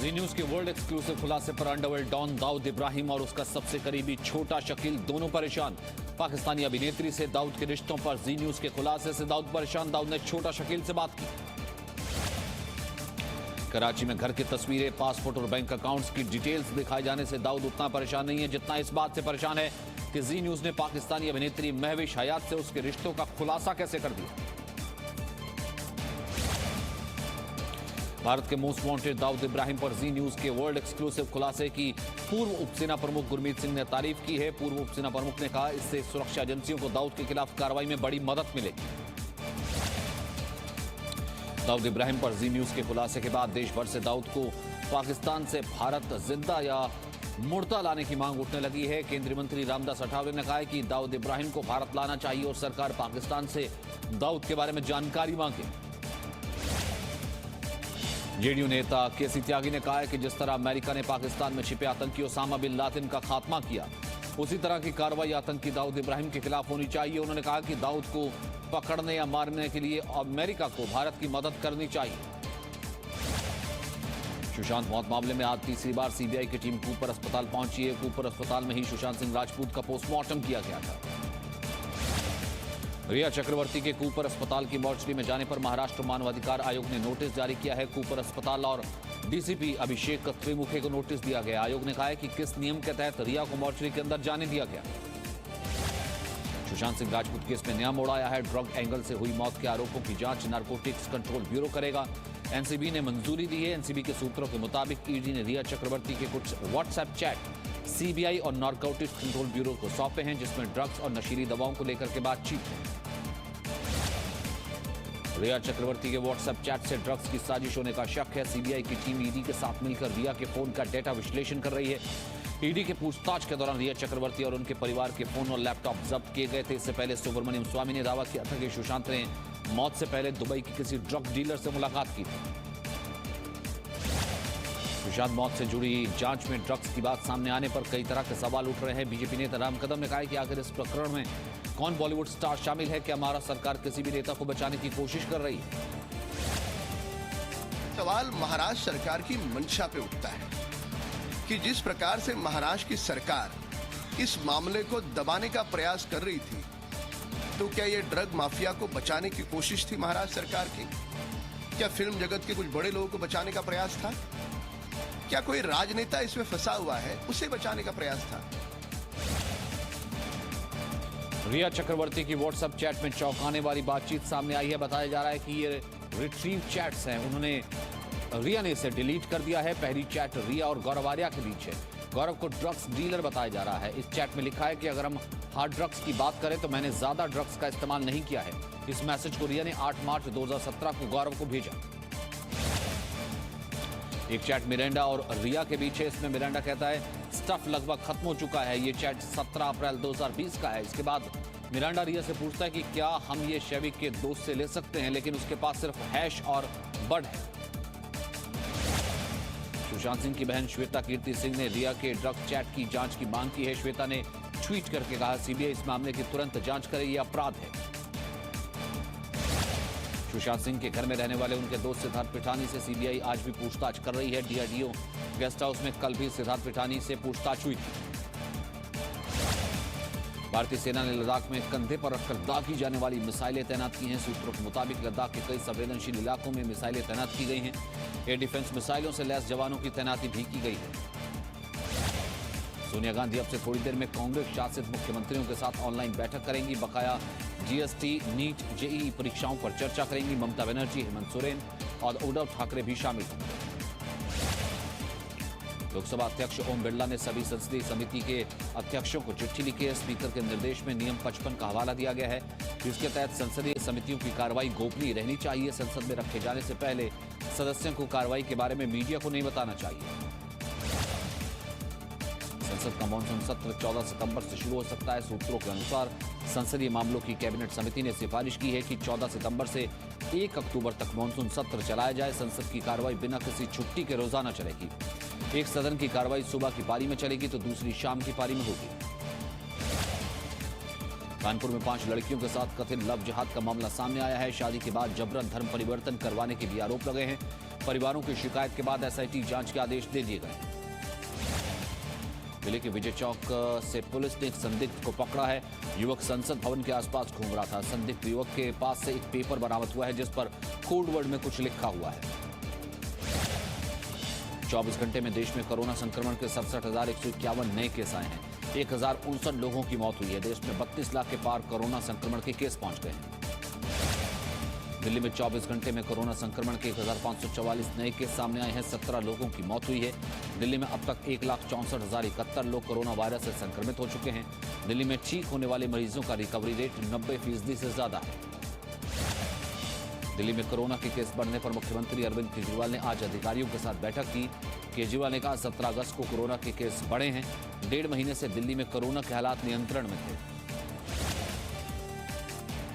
जी news के world exclusive खुलासे पर अंडरवर्ल्ड डॉन दाऊद इब्राहिम और उसका सबसे करीबी छोटा शकील दोनों परेशान। पाकिस्तानी अभिनेत्री से दाऊद के रिश्तों पर जी न्यूज के खुलासे से दाऊद परेशान। दाऊद ने छोटा शकील से बात की। कराची में घर की तस्वीरें, पासपोर्ट और बैंक अकाउंट्स की डिटेल्स दिखाए जाने से दाऊद उतना परेशान नहीं है जितना इस बात से परेशान है कि जी न्यूज ने पाकिस्तानी अभिनेत्री महविश हयात से उसके रिश्तों का खुलासा कैसे कर दिया। भारत के मोस्ट वांटेड दाऊद इब्राहिम पर जी न्यूज के वर्ल्ड एक्सक्लूसिव खुलासे की पूर्व उपसेना प्रमुख गुरमीत सिंह ने तारीफ की है। पूर्व उपसेना प्रमुख ने कहा, इससे सुरक्षा एजेंसियों को दाऊद के खिलाफ कार्रवाई में बड़ी मदद मिलेगी। दाऊद इब्राहिम पर जी न्यूज के खुलासे के बाद देश भर से दाऊद को पाकिस्तान से भारत जिंदा या मुर्दा लाने की मांग उठने लगी है। केंद्रीय मंत्री रामदास अठावले ने कहा है कि दाऊद इब्राहिम को भारत लाना चाहिए और सरकार पाकिस्तान से दाऊद के बारे में जानकारी मांगे। जेडीयू नेता केसी त्यागी ने कहा है कि जिस तरह अमेरिका ने पाकिस्तान में छिपे आतंकी ओसामा बिन लादेन का खात्मा किया, उसी तरह की कार्रवाई आतंकी दाऊद इब्राहिम के खिलाफ होनी चाहिए। उन्होंने कहा कि दाऊद को पकड़ने या मारने के लिए अमेरिका को भारत की मदद करनी चाहिए। सुशांत मौत मामले में आज तीसरी बार सीबीआई की टीम कूपर अस्पताल पहुंची है। कूपर अस्पताल में ही सुशांत सिंह राजपूत का पोस्टमार्टम किया गया था। रिया चक्रवर्ती के कूपर अस्पताल की मॉर्चरी में जाने पर महाराष्ट्र मानवाधिकार आयोग ने नोटिस जारी किया है। कूपर अस्पताल और डीसीपी अभिषेक त्रिमुखे को नोटिस दिया गया। आयोग ने कहा है कि किस नियम के तहत रिया को मॉर्चरी के अंदर जाने दिया गया। सुशांत सिंह राजपूत केस में नया मोड़ आया है। ड्रग एंगल से हुई मौत के आरोपों की जांच नारकोटिक्स कंट्रोल ब्यूरो करेगा। एनसीबी ने मंजूरी दी है। एनसीबी के सूत्रों के मुताबिक ईडी ने रिया चक्रवर्ती के कुछ व्हाट्सएप चैट सीबीआई और नारकोटिक्स कंट्रोल ब्यूरो को सौंपे हैं, जिसमें ड्रग्स और नशीली दवाओं को लेकर के बातचीत है। रिया चक्रवर्ती के व्हाट्सएप चैट से ड्रग्स की साजिश होने का शक है। सीबीआई की टीम ईडी के साथ मिलकर रिया के फोन का डेटा विश्लेषण कर रही है। ईडी के पूछताछ के दौरान रिया चक्रवर्ती और उनके परिवार के फोन और लैपटॉप जब्त किए गए थे। इससे पहले सुब्रमण्यम स्वामी ने दावा किया था कि सुशांत ने मौत से पहले दुबई की किसी ड्रग डीलर से मुलाकात की थी। सुशांत मौत से जुड़ी जांच में ड्रग्स की बात सामने आने पर कई तरह के सवाल उठ रहे हैं। बीजेपी नेता राम कदम ने कहा है कि आखिर इस प्रकरण में कौन बॉलीवुड स्टार शामिल है? क्या महाराष्ट्र सरकार किसी भी नेता को बचाने की कोशिश कर रही है? सवाल महाराष्ट्र सरकार की मंशा पे उठता है कि जिस प्रकार से महाराष्ट्र की सरकार इस मामले को दबाने का प्रयास कर रही थी, तो क्या ये ड्रग माफिया को बचाने की कोशिश थी महाराष्ट्र सरकार की? क्या फिल्म जगत के कुछ बड़े लोगों को बचाने का प्रयास था? क्या कोई राजनेता इसमें फंसा हुआ है, उसे बचाने का प्रयास था? रिया चक्रवर्ती की व्हाट्सएप चैट में चौंकाने वाली बातचीत सामने आई है। बताया जा रहा है कि ये रिट्रीव चैट्स हैं। उन्होंने रिया ने इसे डिलीट कर दिया है। पहली चैट रिया और गौरव आर्या के बीच है। गौरव को ड्रग्स डीलर बताया जा रहा है। इस चैट में लिखा है कि अगर हम हार्ड ड्रग्स की बात करें तो मैंने ज्यादा ड्रग्स का इस्तेमाल नहीं किया है। इस मैसेज को रिया ने 8 मार्च 2017 को गौरव को भेजा। एक चैट मिरांडा और रिया के बीच है। इसमें मिरांडा कहता है स्टफ लगभग खत्म हो चुका है। ये चैट 17 अप्रैल 2020 का है। इसके बाद मिरांडा रिया से पूछता है कि क्या हम ये शैविक के दोस्त से ले सकते हैं, लेकिन उसके पास सिर्फ हैश और बड है। सुशांत सिंह की बहन श्वेता कीर्ति सिंह ने रिया के ड्रग चैट की जांच की मांग की है। श्वेता ने ट्वीट करके कहा, सीबीआई इस मामले की तुरंत जांच करे, यह अपराध है। सुशांत सिंह के घर में रहने वाले उनके दोस्त सिद्धार्थ पिठानी से सीबीआई आज भी पूछताछ कर रही है। डीआरडीओ गेस्ट हाउस में कल भी सिद्धार्थ पिठानी से पूछताछ हुई थी। भारतीय सेना ने लद्दाख में कंधे पर रखकर दागी जाने वाली मिसाइलें तैनात की हैं। सूत्रों के मुताबिक लद्दाख के कई संवेदनशील इलाकों में मिसाइलें तैनात की गई हैं। एयर डिफेंस मिसाइलों से लैस जवानों की तैनाती भी की गई है। सोनिया गांधी अब से थोड़ी देर में कांग्रेस शासित मुख्यमंत्रियों के साथ ऑनलाइन बैठक करेंगी। बकाया जीएसटी, नीट, जेईई परीक्षाओं पर चर्चा करेंगी। ममता बनर्जी, हेमंत सोरेन और उद्धव ठाकरे भी शामिल होंगे। लोकसभा अध्यक्ष ओम बिरला ने सभी संसदीय समिति के अध्यक्षों को चिट्ठी लिखी है। स्पीकर के निर्देश में नियम 55 का हवाला दिया गया है, जिसके तहत संसदीय समितियों की कार्रवाई गोपनीय रहनी चाहिए। संसद में रखे जाने से पहले सदस्यों को कार्रवाई के बारे में मीडिया को नहीं बताना चाहिए। संसद का मानसून सत्र 14 सितंबर से शुरू हो सकता है। सूत्रों के अनुसार संसदीय मामलों की कैबिनेट समिति ने सिफारिश की है कि 14 सितंबर से 1 अक्टूबर तक मानसून सत्र चलाया जाए। संसद की कार्रवाई बिना किसी छुट्टी के रोजाना चलेगी। एक सदन की कार्रवाई सुबह की पारी में चलेगी तो दूसरी शाम की पारी में होगी। कानपुर में 5 लड़कियों के साथ कथित लव जिहाद का मामला सामने आया है। शादी के बाद जबरन धर्म परिवर्तन करवाने के भी आरोप लगे हैं। परिवारों की शिकायत के बाद एसआईटी जांच के आदेश दे दिए गए। दिल्ली के विजय चौक से पुलिस ने एक संदिग्ध को पकड़ा है। युवक संसद भवन के आसपास घूम रहा था। संदिग्ध युवक के पास से एक पेपर बरामद हुआ है जिस पर कोड वर्ड में कुछ लिखा हुआ है। 24 घंटे में देश में कोरोना संक्रमण के 67,151 नए केस आए हैं। 1059 लोगों की मौत हुई है। देश में 32 लाख के पार कोरोना संक्रमण के केस पहुंच गए हैं। दिल्ली में 24 घंटे में कोरोना संक्रमण के 1544 नए केस सामने आए हैं। 17 लोगों की मौत हुई है। दिल्ली में अब तक 1,64,071 लोग कोरोना वायरस से संक्रमित हो चुके हैं। दिल्ली में ठीक होने वाले मरीजों का रिकवरी रेट 90% से ज्यादा है। दिल्ली में कोरोना के केस बढ़ने पर मुख्यमंत्री अरविंद केजरीवाल ने आज अधिकारियों के साथ बैठक की। केजरीवाल ने कहा 17 अगस्त को कोरोना के केस बढ़े हैं। 1.5 महीने से दिल्ली में कोरोना के हालात नियंत्रण में थे।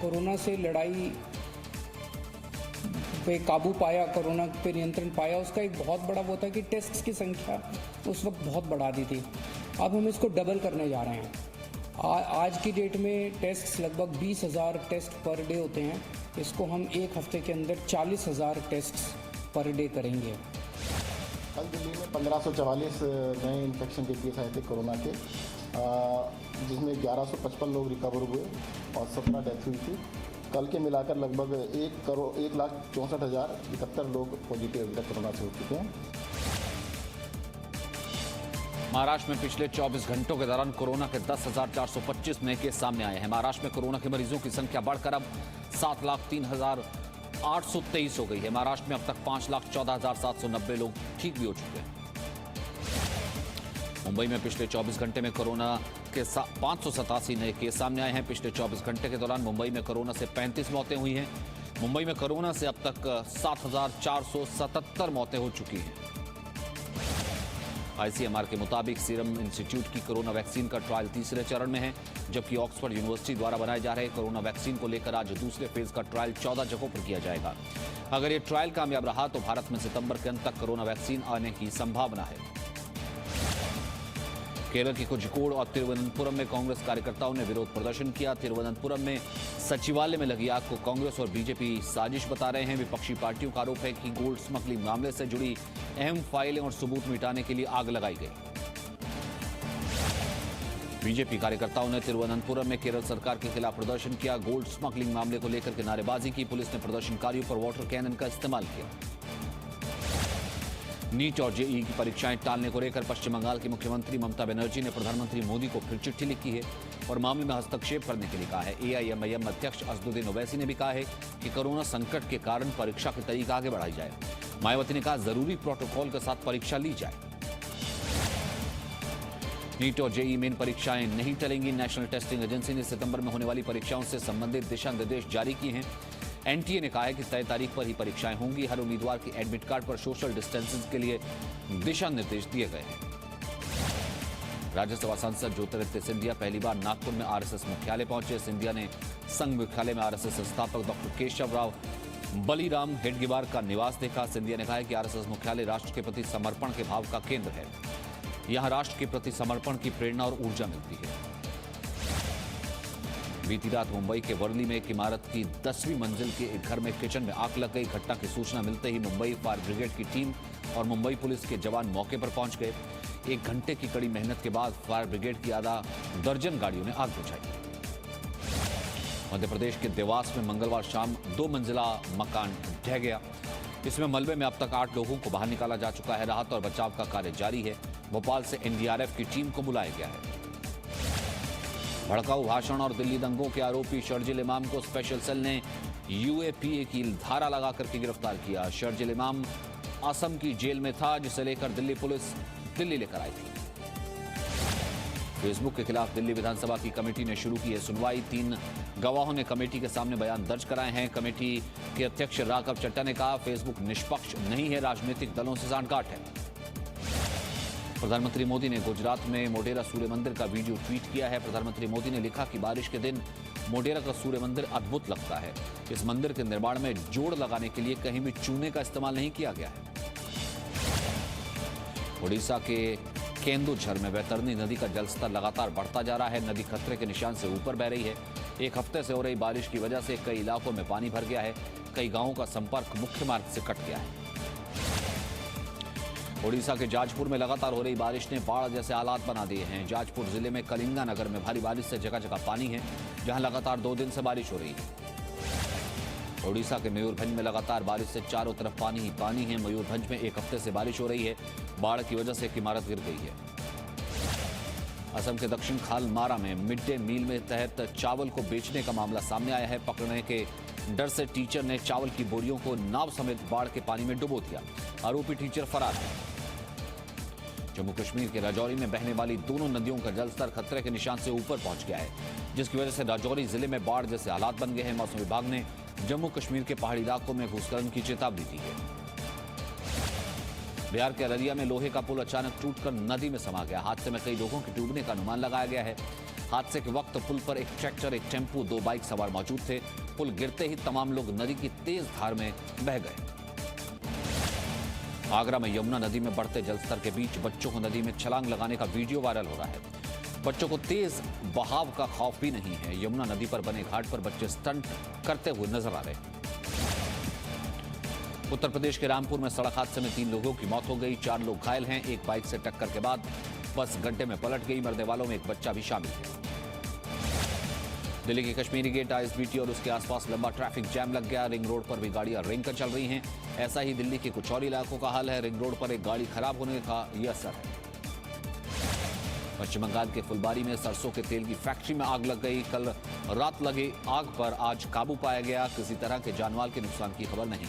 कोरोना से लड़ाई पे काबू पाया, कोरोना पे नियंत्रण पाया, उसका एक बहुत बड़ा वो था कि टेस्ट्स की संख्या उस वक्त बहुत बढ़ा दी थी। अब हम इसको डबल करने जा रहे हैं। आज की डेट में टेस्ट्स लगभग 20,000 टेस्ट पर डे होते हैं। इसको हम एक हफ्ते के अंदर 40,000 टेस्ट पर डे करेंगे। कल दिल्ली में 1544 नए इन्फेक्शन के केस आए थे कोरोना के, जिसमें 1155 लोग रिकवर हुए और 17 डेथ हुई थी। कल के मिलाकर लगभग 1,64,071 लोग पॉजिटिव अभी तक कोरोना से हो चुके हैं। महाराष्ट्र में पिछले 24 घंटों के दौरान कोरोना के 10,425 नए केस सामने आए हैं। महाराष्ट्र में कोरोना के मरीजों की संख्या बढ़कर अब 7,03,823 हो गई है। महाराष्ट्र में अब तक 5,14,790 लोग ठीक भी हो चुके हैं। मुंबई में पिछले 24 घंटे में कोरोना के 587 नए केस सामने आए हैं। पिछले 24 घंटे के दौरान मुंबई में कोरोना से 35 मौतें हुई हैं। मुंबई में कोरोना से अब तक 7,477 मौतें हो चुकी हैं। आईसीएमआर के मुताबिक सीरम इंस्टीट्यूट की कोरोना वैक्सीन का ट्रायल तीसरे चरण में है, जबकि ऑक्सफोर्ड यूनिवर्सिटी द्वारा बनाए जा रहे कोरोना वैक्सीन को लेकर आज दूसरे फेज का ट्रायल 14 जगहों पर किया जाएगा। अगर ये ट्रायल कामयाब रहा तो भारत में सितंबर के अंत तक कोरोना वैक्सीन आने की संभावना है। केरल की कोझिकोड और तिरुवनंतपुरम में कांग्रेस कार्यकर्ताओं ने विरोध प्रदर्शन किया। तिरुवनंतपुरम में सचिवालय में लगी आग को कांग्रेस और बीजेपी साजिश बता रहे हैं। विपक्षी पार्टियों का आरोप है कि गोल्ड स्मगलिंग मामले से जुड़ी अहम फाइलें और सबूत मिटाने के लिए आग लगाई गई। बीजेपी कार्यकर्ताओं ने तिरुवनंतपुरम में केरल सरकार के खिलाफ प्रदर्शन किया। गोल्ड स्मगलिंग मामले को लेकर के नारेबाजी की। पुलिस ने प्रदर्शनकारियों पर वाटर कैनन का इस्तेमाल किया। नीट और जेईई की परीक्षाएं टालने को लेकर पश्चिम बंगाल की मुख्यमंत्री ममता बनर्जी ने प्रधानमंत्री मोदी को फिर चिट्ठी लिखी है और मामले में हस्तक्षेप करने के लिए कहा है। एआईएमआईएम अध्यक्ष असदुद्दीन ओवैसी ने भी कहा है कि कोरोना संकट के कारण परीक्षा की तारीख आगे बढ़ाई जाए। मायावती ने कहा जरूरी प्रोटोकॉल के साथ परीक्षा ली जाए। नीट और जेईई मेन परीक्षाएं नहीं टलेंगी। नेशनल टेस्टिंग एजेंसी ने सितंबर में होने वाली परीक्षाओं से संबंधित दिशा निर्देश जारी किए हैं। एनटीए ने कहा है कि तय तारीख पर ही परीक्षाएं होंगी। हर उम्मीदवार के एडमिट कार्ड पर सोशल डिस्टेंसिंग के लिए दिशा निर्देश दिए गए हैं। राज्यसभा सांसद ज्योतिरादित्य सिंधिया पहली बार नागपुर में आरएसएस मुख्यालय पहुंचे। सिंधिया ने संघ मुख्यालय में आरएसएस संस्थापक डॉक्टर केशव राव बलीराम हेडगेवार का निवास देखा। सिंधिया ने कहा कि आरएसएस मुख्यालय राष्ट्र के प्रति समर्पण के भाव का केंद्र है। यहां राष्ट्र के प्रति समर्पण की प्रेरणा और ऊर्जा मिलती है। बीती रात मुंबई के वर्ली में एक इमारत की 10वीं मंजिल के एक घर में किचन में आग लग गई। घटना की सूचना मिलते ही मुंबई फायर ब्रिगेड की टीम और मुंबई पुलिस के जवान मौके पर पहुंच गए। 1 घंटे की कड़ी मेहनत के बाद फायर ब्रिगेड की आधा दर्जन गाड़ियों ने आग बुझाई। मध्य प्रदेश के देवास में मंगलवार शाम 2 मंजिला मकान ढह गया। इसमें मलबे में अब तक 8 लोगों को बाहर निकाला जा चुका है। राहत और बचाव का कार्य जारी है। भोपाल से एनडीआरएफ की टीम को बुलाया गया है। भड़काऊ भाषण और दिल्ली दंगों के आरोपी शर्जिल इमाम को स्पेशल सेल ने यूएपीए की धारा लगाकर के गिरफ्तार किया। शर्जिल इमाम असम की जेल में था, जिसे लेकर दिल्ली पुलिस दिल्ली लेकर आई थी। फेसबुक के खिलाफ दिल्ली विधानसभा की कमेटी ने शुरू की है सुनवाई। 3 गवाहों ने कमेटी के सामने बयान दर्ज कराए हैं। कमेटी के अध्यक्ष राघव चड्ढा ने कहा फेसबुक निष्पक्ष नहीं है, राजनीतिक दलों से सांठगांठ है। प्रधानमंत्री मोदी ने गुजरात में मोढेरा सूर्य मंदिर का वीडियो ट्वीट किया है। प्रधानमंत्री मोदी ने लिखा कि बारिश के दिन मोढेरा का सूर्य मंदिर अद्भुत लगता है। इस मंदिर के निर्माण में जोड़ लगाने के लिए कहीं भी चूने का इस्तेमाल नहीं किया गया है। ओडिशा के केंदुझर में वैतरणी नदी का जलस्तर लगातार बढ़ता जा रहा है। नदी खतरे के निशान से ऊपर बह रही है। 1 हफ्ते से हो रही बारिश की वजह से कई इलाकों में पानी भर गया है। कई गांवों का संपर्क मुख्य मार्ग से कट गया है। ओडिशा के जाजपुर में लगातार हो रही बारिश ने बाढ़ जैसे हालात बना दिए हैं। जाजपुर जिले में कलिंगा नगर में भारी बारिश से जगह जगह पानी है, जहां लगातार 2 दिन से बारिश हो रही है। ओडिशा के मयूरभंज में लगातार बारिश से चारों तरफ पानी ही पानी है। मयूरभंज में 1 हफ्ते से बारिश हो रही है। बाढ़ की वजह से एक इमारत गिर गई है। असम के दक्षिण खालमारा में मिड डे मील में तहत चावल को बेचने का मामला सामने आया है। पकड़ने के डर से टीचर ने चावल की बोरियों को नाव समेत बाढ़ के पानी में डुबो दिया। आरोपी टीचर फरार है। जम्मू कश्मीर के राजौरी में बहने वाली दोनों नदियों का जलस्तर खतरे के निशान से ऊपर पहुंच गया है, जिसकी वजह से राजौरी जिले में बाढ़ जैसे हालात बन गए हैं। मौसम विभाग ने जम्मू कश्मीर के पहाड़ी इलाकों में भूस्खलन की चेतावनी दी है। बिहार के अररिया में लोहे का पुल अचानक टूटकर नदी में समा गया। हादसे में कई लोगों के डूबने का अनुमान लगाया गया है। हादसे के वक्त पुल पर एक ट्रैक्टर, एक टेम्पू, 2 बाइक सवार मौजूद थे। पुल गिरते ही तमाम लोग नदी की तेज धार में बह गए। आगरा में यमुना नदी में बढ़ते जलस्तर के बीच बच्चों को नदी में छलांग लगाने का वीडियो वायरल हो रहा है। बच्चों को तेज बहाव का खौफ भी नहीं है। यमुना नदी पर बने घाट पर बच्चे स्टंट करते हुए नजर आ रहे हैं। उत्तर प्रदेश के रामपुर में सड़क हादसे में 3 लोगों की मौत हो गई। 4 लोग घायल हैं। एक बाइक से टक्कर के बाद बस गड्ढे में पलट गई। मरने वालों में एक बच्चा भी शामिल है। दिल्ली के कश्मीरी गेट, आईएसबीटी और उसके आसपास लंबा ट्रैफिक जैम लग गया। रिंग रोड पर भी गाड़ियां रेंग कर चल रही हैं। ऐसा ही दिल्ली के कुछ और इलाकों का हाल है। रिंग रोड पर एक गाड़ी खराब होने का यह असर है। पश्चिम बंगाल के फुलबारी में सरसों के तेल की फैक्ट्री में आग लग गई। कल रात लगे आग पर आज काबू पाया गया। किसी तरह के जानमाल के नुकसान की खबर नहीं।